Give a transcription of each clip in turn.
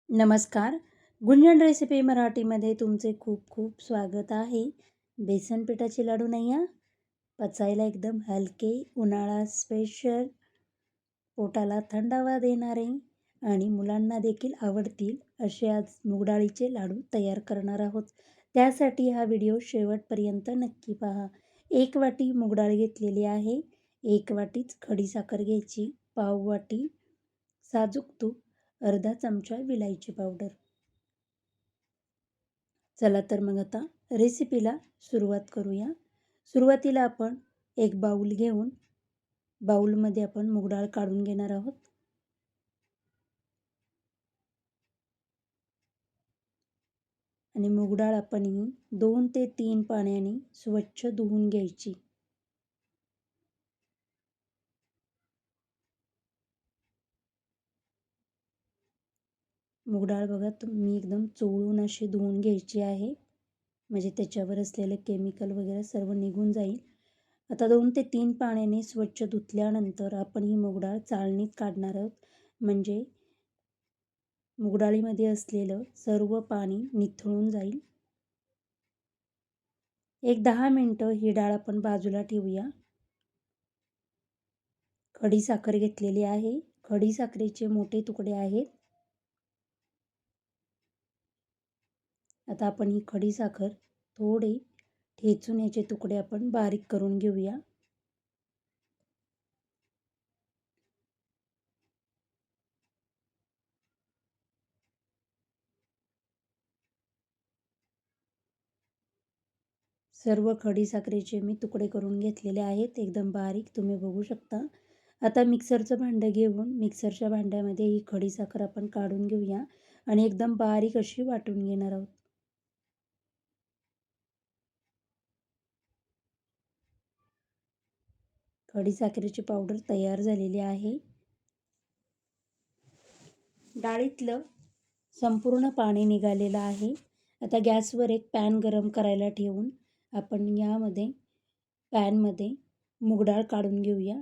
नमस्कार. गुंजन रेसिपी मराठीमध्ये तुमचे खूप खूप स्वागत आहे. बेसन पिठाचे लाडू नाही हां, पचायला एकदम हलके, उन्हाळा स्पेशल, पोटाला थंडावा देणारे आणि मुलांना देखील आवडतील असे आज मूगडाळीचे लाडू तयार करणार आहोत. त्यासाठी हा व्हिडिओ शेवटपर्यंत नक्की पहा. 1 वाटी मूगडाळ घेतलेली आहे. 1 वाटीच खडीसाखर घ्यायची. पाव वाटी साजूक तूप, अर्धा चमचा विलायची पावडर. चला तर मग आता रेसिपीला सुरुवात करूया. सुरुवातीला आपण एक बाऊल घेऊन बाऊलमध्ये आपण मूगडाळ काढून घेणार आहोत. आणि मूगडाळ आपण ही 2 ते 3 पाण्याने स्वच्छ धुवून घ्यायची. मूगडाळ बघा मी एकदम चोळून अशी धुवून घ्यायची आहे. म्हणजे त्याच्यावर असलेलं केमिकल वगैरे सर्व निघून जाईल. आता 2 ते 3 पाण्याने स्वच्छ धुतल्यानंतर आपण ही मूगडाळ चाळणीत काढणार आहोत. म्हणजे मूगडाळीमध्ये असलेलं सर्व पाणी निथळून जाईल. एक 10 मिनिटं ही डाळ आपण बाजूला ठेवूया. खडीसाखर घेतलेली आहे. खडीसाखरेचे मोठे तुकडे आहेत. आता आपण ही खडीसाखर थोडे ठेचून याचे तुकडे आपण बारीक करून घेऊया. सर्व खडीसाखरेचे मी तुकडे करून घेतलेले आहेत. एकदम बारीक तुम्ही बघू शकता. आता मिक्सरचं भांडं घेऊन मिक्सरच्या भांड्यामध्ये ही खडीसाखर आपण काढून घेऊया आणि एकदम बारीक अशी वाटून घेणार आहोत. खडीसाखरेची पावडर तयार झालेली आहे. डाळीतलं संपूर्ण पाणी निघालेलं आहे. आता गॅसवर एक पॅन गरम करायला ठेवून आपण यामध्ये पॅनमध्ये मूगडाळ काढून घेऊया.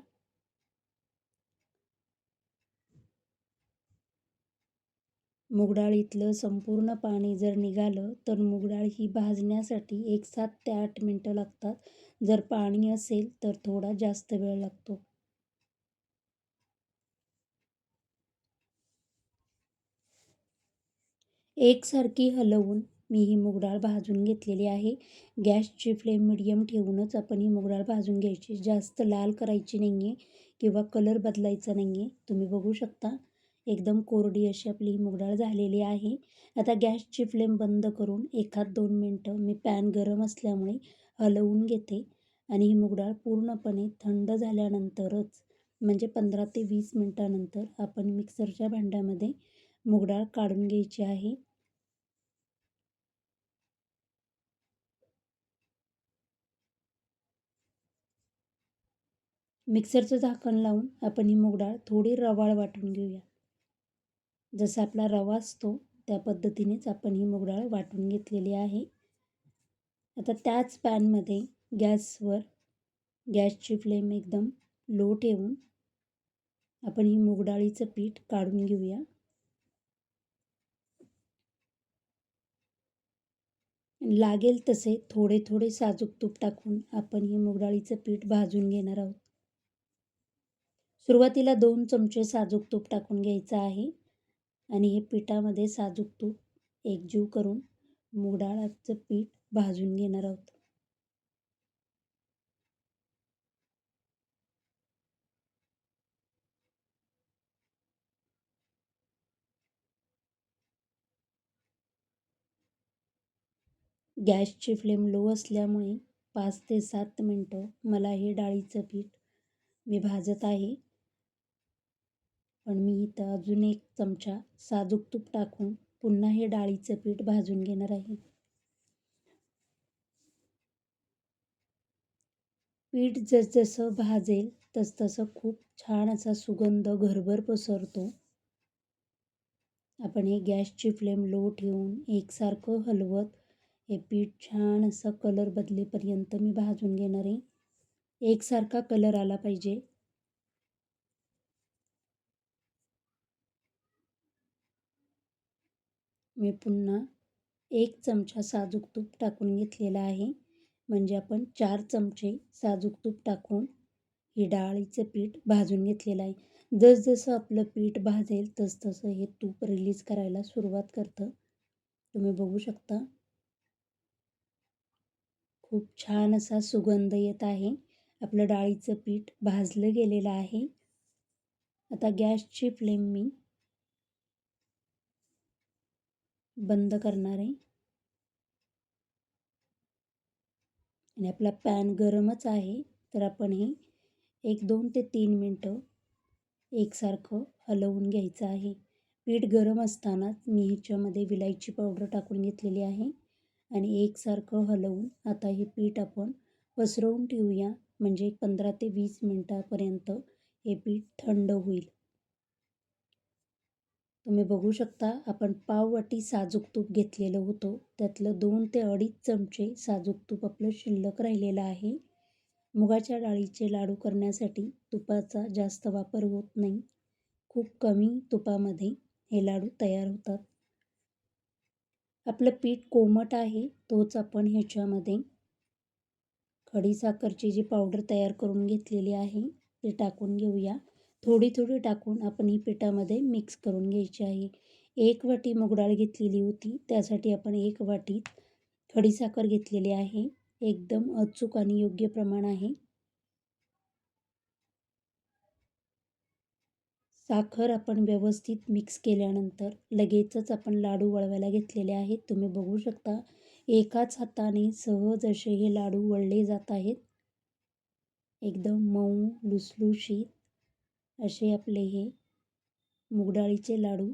मूगडाळीतलं संपूर्ण पाणी जर निघालं तर मूगडाळ ही भाजण्यासाठी 7 ते 8 मिनटं लागतात. जर पाणी असेल तर थोडा जास्त वेळ लागतो. एकसारखी हलवून मी ही मूगडाळ भाजून घेतलेली आहे. गॅसची फ्लेम मिडियम ठेवूनच आपण ही मूगडाळ भाजून घ्यायची. जास्त लाल करायची नाही आहे किंवा कलर बदलायचा नाही आहे. तुम्ही बघू शकता एकदम कोरडी अशी आपली ही मूगडाळ झालेली आहे. आता गॅसची फ्लेम बंद करून 1-2 मिनटं मी पॅन गरम असल्यामुळे हलवून घेते आणि ही मूगडाळ पूर्णपणे थंड झाल्यानंतरच म्हणजे 15 ते 20 मिनटानंतर आपण मिक्सरच्या भांड्यामध्ये मूगडाळ काढून घ्यायची आहे. मिक्सरचं झाकण लावून आपण ही मूगडाळ थोडी रवाळ वाटून घेऊया. जसा आपला रवा असतो त्या पद्धतीनेच आपण ही मूगडाळ वाटून घेतलेली आहे. आता त्याच पॅनमध्ये गॅसची फ्लेम एकदम लो ठेवून आपण ही मूगडाळीचं पीठ काढून घेऊया. लागेल तसे थोडे थोडे साजूक तूप टाकून आपण ही मूगडाळीचं पीठ भाजून घेणार आहोत. सुरुवातीला 2 चमचे साजूक तूप टाकून घ्यायचं आहे आणि हे पिठामध्ये साजूक तूप एकजीव करून मूगडाळचं पीठ भाजून घेणार आहोत. गॅसची फ्लेम लो असल्यामुळे 5 ते 7 मिनटं मला हे डाळीचं पीठ मी भाजत आहे. पण मी इथं अजून 1 चमचा साजूक तूप टाकून पुन्हा हे डाळीचं पीठ भाजून घेणार आहे. पीठ जसजसं भाजेल तसतसं खूप छान असा सुगंध घरभर पसरतो. आपण हे गॅसची फ्लेम लो ठेवून एकसारखं हलवत हे पीठ छान असं कलर बदलेपर्यंत मी भाजून घेणार आहे. एकसारखा कलर आला पाहिजे. मी पुन्हा 1 चमचा साजूक तूप टाकून घेतलेला आहे. म्हणजे आपण 4 चमचे साजूक तूप टाकून हे डाळीचं पीठ भाजून घेतलेलं आहे. जसजसं आपलं पीठ भाजेल तसतसं हे तूप रिलीज करायला सुरुवात करतं. तुम्ही बघू शकता. खूप छान असा सुगंध येत आहे. आपलं डाळीचं पीठ भाजलं गेलेलं आहे. आता गॅसची फ्लेम मी बंद करणार आहे आणि आपला पॅन गरमच आहे. तर आपण हे 1-2 ते 3 मिनटं एकसारखं हलवून घ्यायचं आहे. पीठ गरम असतानाच मी ह्याच्यामध्ये विलायची पावडर टाकून घेतलेली आहे आणि एकसारखं हलवून आता हे पीठ आपण पसरवून ठेवूया. म्हणजे 15 ते 20 मिनटापर्यंत हे पीठ थंड होईल. तुम्ही बघू शकता आपण पाव वाटी साजूक तूप घेतलेलं होतं. त्यातलं 2 ते 2.5 चमचे साजूक तूप आपलं शिल्लक राहिलेलं आहे. मुगाच्या डाळीचे लाडू करण्यासाठी तुपाचा जास्त वापर होत नाही. खूप कमी तुपामध्ये हे लाडू तयार होतात. आपलं पीठ कोमट आहे तोच आपण ह्याच्यामध्ये खडीसाखरची जी पावडर तयार करून घेतलेली आहे ते टाकून घेऊया. थोडी थोडी टाकून आपण ही पिठामध्ये मिक्स करून घ्यायची आहे. 1 वाटी मूगडाळ घेतलेली होती त्यासाठी आपण 1 वाटी खडीसाखर घेतलेली आहे. एकदम अचूक आणि योग्य प्रमाण आहे. साखर आपण व्यवस्थित मिक्स केल्यानंतर लगेचच आपण लाडू वळवायला घेतलेले आहेत. तुम्ही बघू शकता एकाच हाताने सहज असे हे लाडू वळले जात आहेत. एकदम मऊ लुसलुशीत असे आपले हे मूगडाळीचे लाडू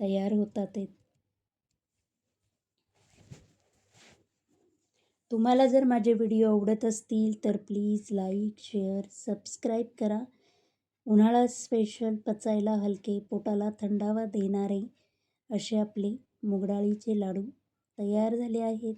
तयार होतात आहेत. तुम्हाला जर माझे व्हिडिओ आवडत असतील तर प्लीज लाईक, शेअर, सबस्क्राईब करा. उन्हाळा स्पेशल पचायला हलके, पोटाला थंडावा देणारे असे आपले मूगडाळीचे लाडू तयार झाले आहेत.